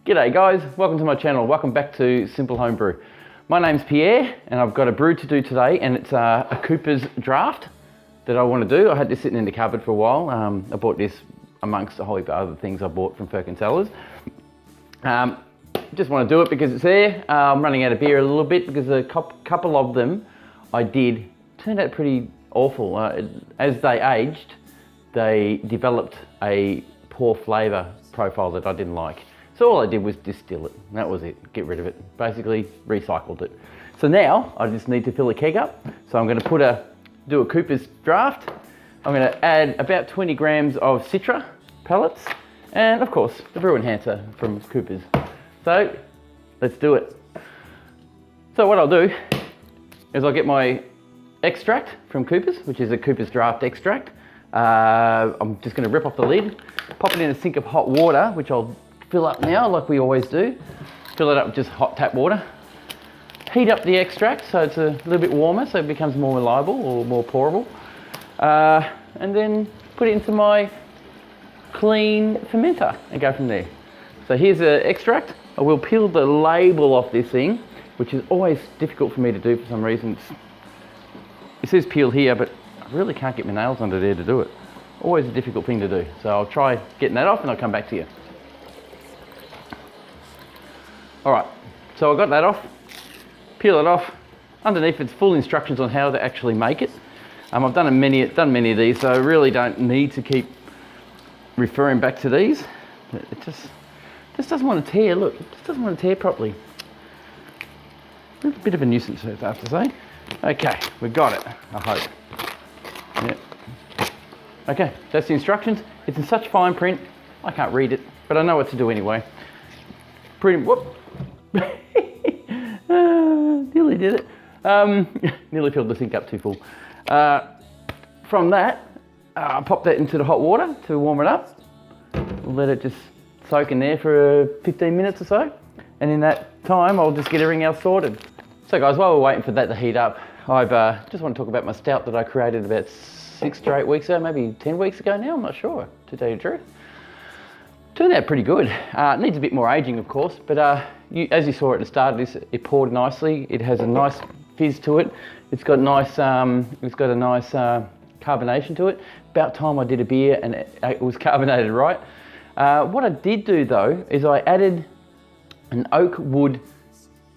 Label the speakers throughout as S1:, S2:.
S1: G'day guys, welcome to my channel. Welcome back to Simple Home Brew. My name's Pierre and I've got a brew to do today, and it's a Cooper's Draught that I want to do. I had this sitting in the cupboard for a while. I bought this amongst a whole heap of other things I bought from Firkin Cellars. Just want to do it because it's there. I'm running out of beer a little bit because a couple of them I did turned out pretty awful. As they aged, they developed a poor flavour profile that I didn't like. So all I did was distill it, and that was it, get rid of it. Basically recycled it. So now I just need to fill a keg up. So I'm going to do a Cooper's Draught. I'm going to add about 20 grams of Citra pellets, and of course the brew enhancer from Cooper's. So let's do it. So what I'll do is I'll get my extract from Cooper's, which is a Cooper's Draught extract. I'm just going to rip off the lid, pop it in a sink of hot water, which I'll fill up now like we always do. Fill it up with just hot tap water. Heat up the extract so it's a little bit warmer so it becomes more reliable or more pourable. And then put it into my clean fermenter and go from there. So here's the extract. I will peel the label off this thing, which is always difficult for me to do for some reason. It says peel here, but I really can't get my nails under there to do it. Always a difficult thing to do. So I'll try getting that off and I'll come back to you. All right, so I got that off, peel it off. Underneath it's full instructions on how to actually make it. I've done many of these, so I really don't need to keep referring back to these. It just doesn't want to tear, look, it just doesn't want to tear properly. A little bit of a nuisance, I have to say. Okay, we got it, I hope. Yep. Okay, that's the instructions. It's in such fine print, I can't read it, but I know what to do anyway. Whoop. Nearly did it. Nearly filled the sink up too full. From that, I pop that into the hot water to warm it up. Let it just soak in there for 15 minutes or so. And in that time, I'll just get everything else sorted. So guys, while we're waiting for that to heat up, I've just want to talk about my stout that I created about 6 to 8 weeks ago, maybe 10 weeks ago now, I'm not sure, to tell you the truth. Turned out pretty good. It needs a bit more aging, of course, but as you saw at the start of this, it poured nicely. It has a nice fizz to it. It's got a nice carbonation to it. About time I did a beer and it was carbonated right. What I did do though is I added an oak wood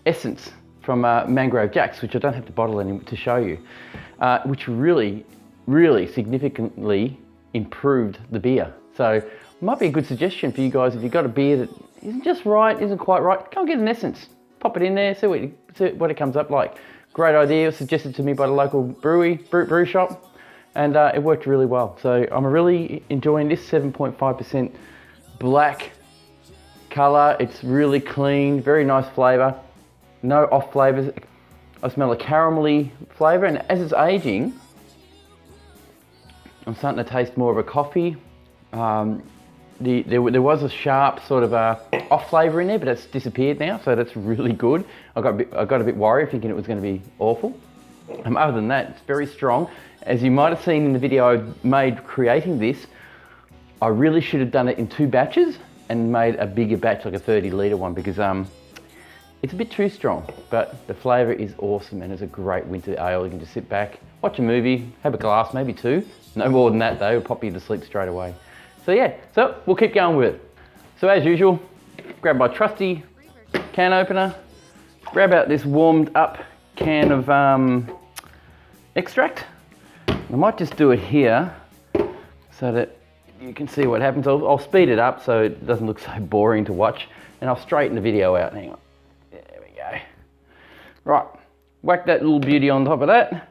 S1: essence from Mangrove Jacks, which I don't have to bottle anymore to show you, which really significantly improved the beer. So might be a good suggestion for you guys if you've got a beer that isn't just right, isn't quite right, go and get an essence. Pop it in there, see what it comes up like. Great idea, suggested to me by the local brew shop, and it worked really well. So I'm really enjoying this 7.5% black colour. It's really clean, very nice flavour, no off flavours. I smell a caramelly flavour, and as it's aging, I'm starting to taste more of a coffee. There was a sharp sort of off flavour in there, but it's disappeared now, so that's really good. I got a bit worried thinking it was going to be awful. Other than that, it's very strong. As you might have seen in the video I made creating this, I really should have done it in 2 batches and made a bigger batch, like a 30-litre one, because it's a bit too strong, but the flavour is awesome and it's a great winter ale. You can just sit back, watch a movie, have a glass, maybe 2. No more than that though, it'll pop you to sleep straight away. So yeah, so we'll keep going with it. So as usual, grab my trusty can opener, grab out this warmed up can of extract. I might just do it here so that you can see what happens. I'll speed it up so it doesn't look so boring to watch, and I'll straighten the video out. Hang on, there we go. Right, whack that little beauty on top of that.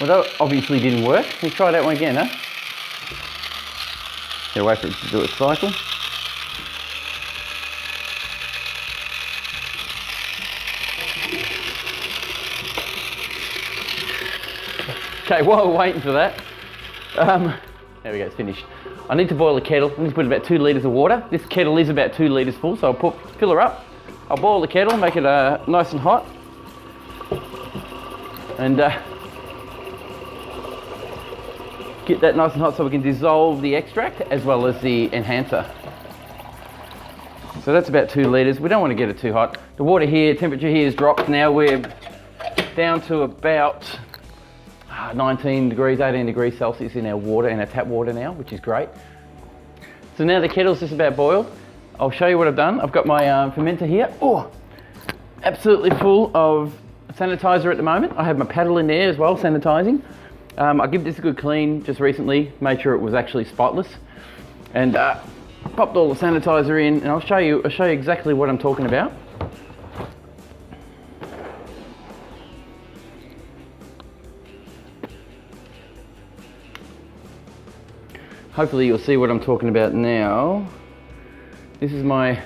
S1: Well, that obviously didn't work. Let's try that one again, huh? Gotta wait for it to do its cycle. Okay, while we're waiting for that, there we go, it's finished. I need to boil a kettle. I need to put about 2 litres of water. This kettle is about 2 litres full, so I'll fill her up. I'll boil the kettle, make it nice and hot. and get that nice and hot so we can dissolve the extract as well as the enhancer. So that's about 2 litres. We don't want to get it too hot. The water here, temperature here has dropped now. We're down to about 19 degrees, 18 degrees Celsius in our water, in our tap water now, which is great. So now the kettle's just about boiled. I'll show you what I've done. I've got my fermenter here. Oh, absolutely full of sanitizer at the moment. I have my paddle in there as well, sanitizing. I give this a good clean just recently, made sure it was actually spotless, and popped all the sanitizer in, and I'll show you exactly what I'm talking about. Hopefully you'll see what I'm talking about now. This is my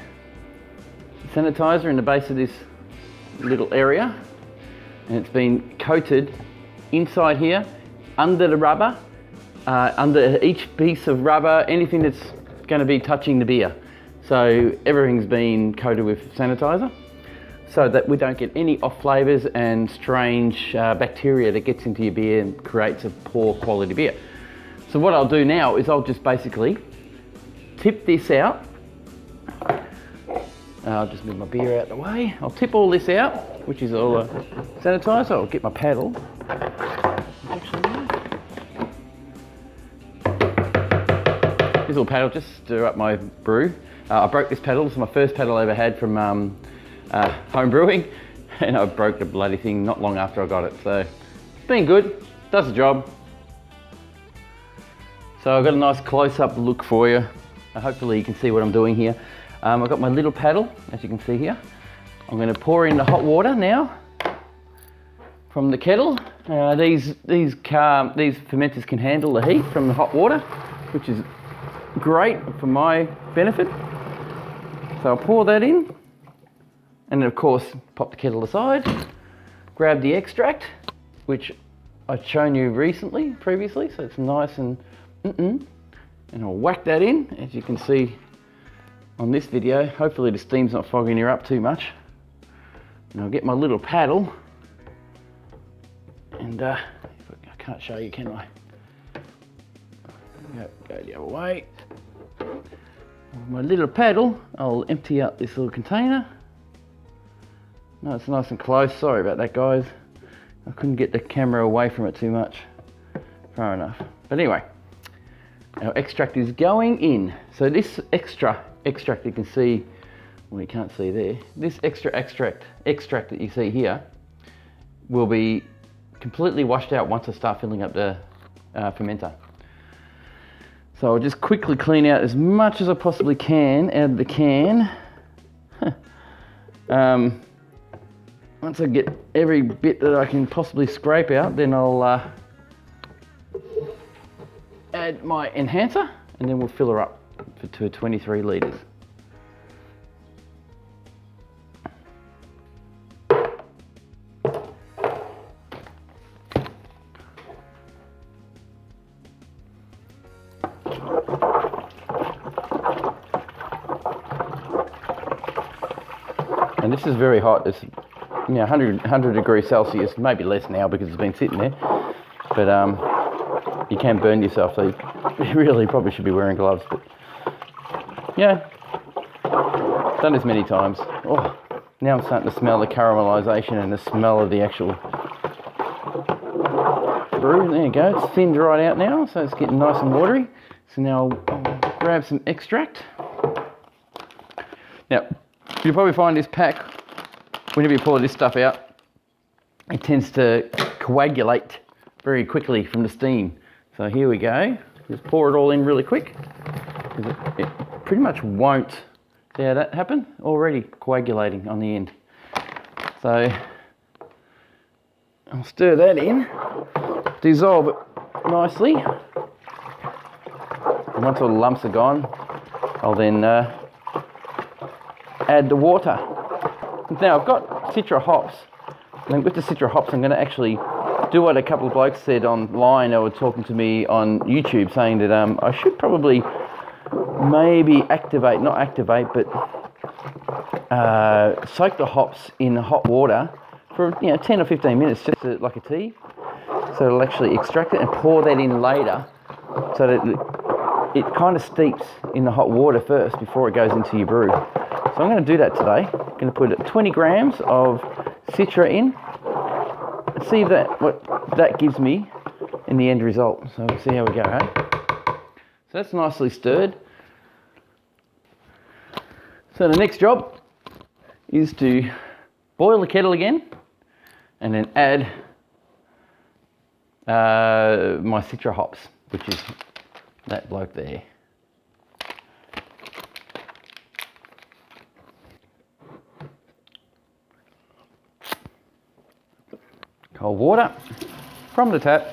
S1: sanitizer in the base of this little area, and it's been coated inside here, under the rubber, under each piece of rubber, anything that's going to be touching the beer. So everything's been coated with sanitizer so that we don't get any off flavors and strange bacteria that gets into your beer and creates a poor quality beer. So what I'll do now is I'll just basically tip this out. I'll just move my beer out of the way. I'll tip all this out, which is all sanitizer. I'll get my paddle. This little paddle, just stir up my brew. I broke this paddle. This is my first paddle I ever had from home brewing, and I broke the bloody thing not long after I got it. So it's been good, does the job. So I've got a nice close-up look for you. Hopefully you can see what I'm doing here. I've got my little paddle, as you can see here. I'm going to pour in the hot water now from the kettle. These fermenters can handle the heat from the hot water, which is great for my benefit. So I'll pour that in, and then of course pop the kettle aside, grab the extract, which I've shown you previously, so it's nice and and I'll whack that in, as you can see on this video. Hopefully the steam's not fogging you up too much. And I'll get my little paddle, and I can't show you, can I? Go the other way. With my little paddle, I'll empty out this little container. No, it's nice and close. Sorry about that, guys. I couldn't get the camera away from it too much. Far enough. But anyway, our extract is going in. So this extract you can see, well, you can't see there. This extra extract that you see here will be completely washed out once I start filling up the fermenter. So I'll just quickly clean out as much as I possibly can out of the can. Once I get every bit that I can possibly scrape out, then I'll add my enhancer, and then we'll fill her up to 23 litres. And this is very hot. It's 100 degrees Celsius, maybe less now because it's been sitting there. But you can burn yourself, so you really probably should be wearing gloves. But yeah, done this many times. Oh, now I'm starting to smell the caramelization and the smell of the actual brew. There you go. It's thinned right out now, so it's getting nice and watery. So now I'll grab some extract. Now, you'll probably find this pack, whenever you pour this stuff out, it tends to coagulate very quickly from the steam. So here we go. Just pour it all in really quick. It pretty much won't. See how that happened? Already coagulating on the end. So I'll stir that in, dissolve it nicely. And once all the lumps are gone, I'll then add the water. Now I've got Citra Hops, and with the Citra Hops I'm going to actually do what a couple of blokes said online. They were talking to me on YouTube saying that I should probably maybe soak the hops in hot water for 10 or 15 minutes, just like a tea. So it'll actually extract it and pour that in later, so that it kind of steeps in the hot water first before it goes into your brew. So I'm going to do that today. I'm going to put 20 grams of Citra in and see what that gives me in the end result. So we'll see how we go, eh? So that's nicely stirred. So the next job is to boil the kettle again and then add my Citra hops, which is that bloke there. Cold water from the tap.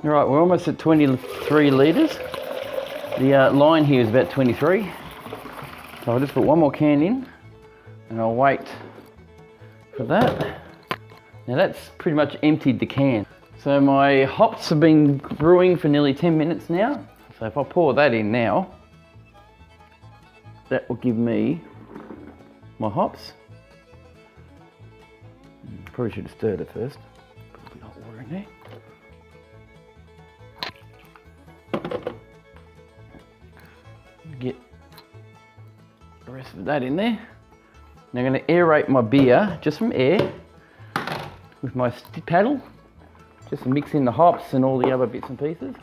S1: Right, we're almost at 23 litres. The line here is about 23. So I'll just put one more can in and I'll wait for that. Now that's pretty much emptied the can. So my hops have been brewing for nearly 10 minutes now. So if I pour that in now, that will give me my hops. Probably should have stirred it first. Put a bit of hot water in there. Get the rest of that in there. Now I'm going to aerate my beer just from air with my paddle, just to mix in the hops and all the other bits and pieces.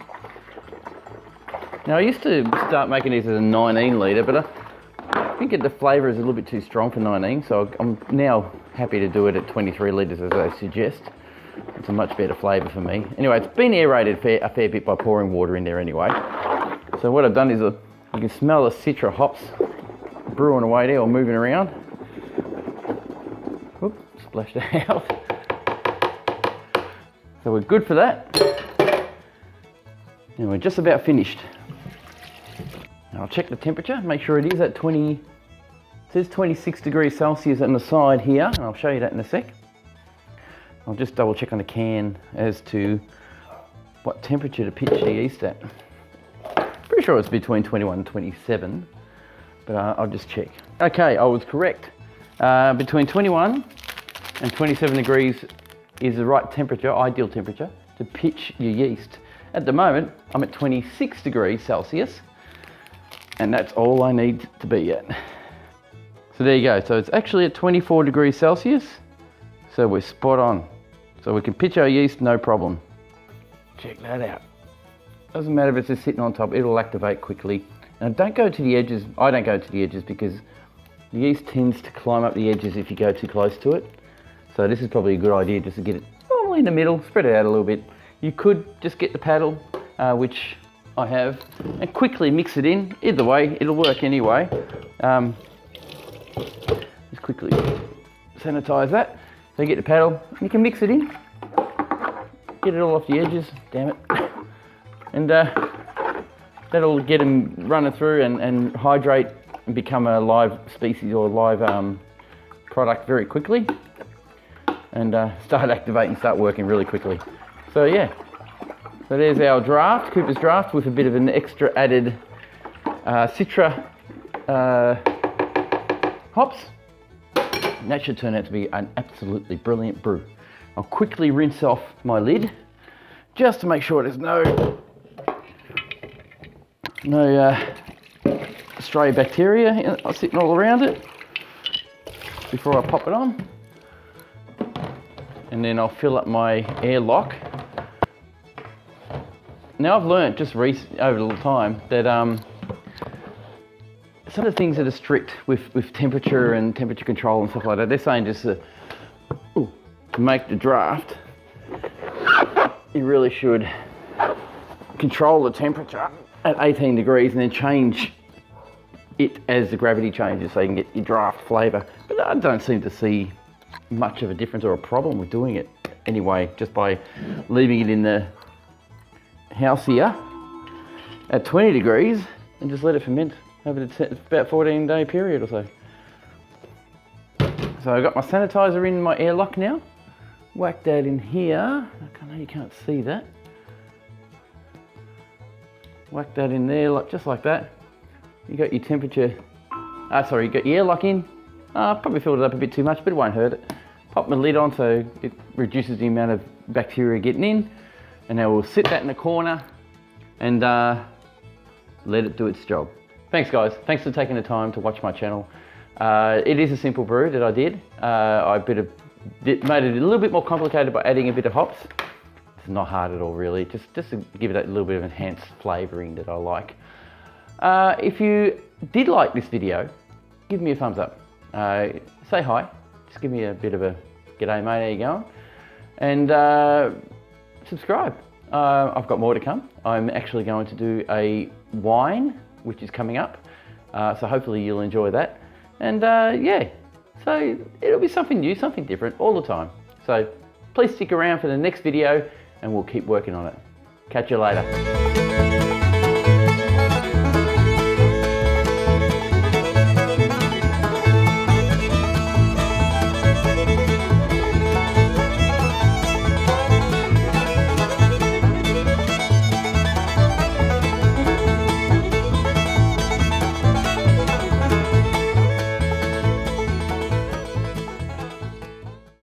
S1: Now I used to start making these as a 19 litre, but I think the flavour is a little bit too strong for 19, so I'm now happy to do it at 23 litres as I suggest. It's a much better flavour for me. Anyway, it's been aerated a fair bit by pouring water in there anyway. So what I've done is you can smell the Citra hops brewing away there or moving around. Oop, splashed out. So we're good for that. And we're just about finished. Now I'll check the temperature, make sure it is at 20, it says 26 degrees Celsius on the side here, and I'll show you that in a sec. I'll just double check on the can as to what temperature to pitch the yeast at. Pretty sure it's between 21 and 27, but I'll just check. Okay, I was correct. Between 21 and 27 degrees is the right temperature, ideal temperature, to pitch your yeast. At the moment, I'm at 26 degrees Celsius, and that's all I need to be at. So there you go. So it's actually at 24 degrees Celsius, so we're spot on. So we can pitch our yeast, no problem. Check that out. Doesn't matter if it's just sitting on top, it'll activate quickly. And don't go to the edges. I don't go to the edges because the yeast tends to climb up the edges if you go too close to it. So this is probably a good idea just to get it normally in the middle, spread it out a little bit. You could just get the paddle, which I have, and quickly mix it in. Either way, it'll work anyway. Just quickly sanitize that. So you get the paddle, and you can mix it in. Get it all off the edges, damn it. And that'll get them running through and hydrate and become a live species or live product very quickly. And start activating, start working really quickly. So yeah, so there's our draft, Cooper's Draft, with a bit of an extra added Citra hops. And that should turn out to be an absolutely brilliant brew. I'll quickly rinse off my lid just to make sure there's no stray bacteria sitting all around it before I pop it on. And then I'll fill up my airlock. Now I've learnt just over the time that some of the things that are strict with temperature and temperature control and stuff like that, they're saying just to make the draft you really should control the temperature at 18 degrees and then change it as the gravity changes so you can get your draft flavour. But I don't seem to see much of a difference or a problem with doing it anyway, just by leaving it in the house here at 20 degrees and just let it ferment over about 14-day period or so. So I've got my sanitizer in my airlock now. Whack that in here. I know you can't see that. Whack that in there, just like that. You got your temperature, you got your airlock in. Probably filled it up a bit too much, but it won't hurt it. Pop my lid on so it reduces the amount of bacteria getting in. And now we'll sit that in the corner and let it do its job. Thanks guys, thanks for taking the time to watch my channel. It is a simple brew that I did. I made it a little bit more complicated by adding a bit of hops. It's not hard at all really, just to give it a little bit of enhanced flavouring that I like. If you did like this video, give me a thumbs up. Say hi, just give me a bit of a g'day mate, how you going? And subscribe. I've got more to come. I'm actually going to do a wine, which is coming up. So hopefully you'll enjoy that. And yeah, so it'll be something new, something different all the time. So please stick around for the next video and we'll keep working on it. Catch you later.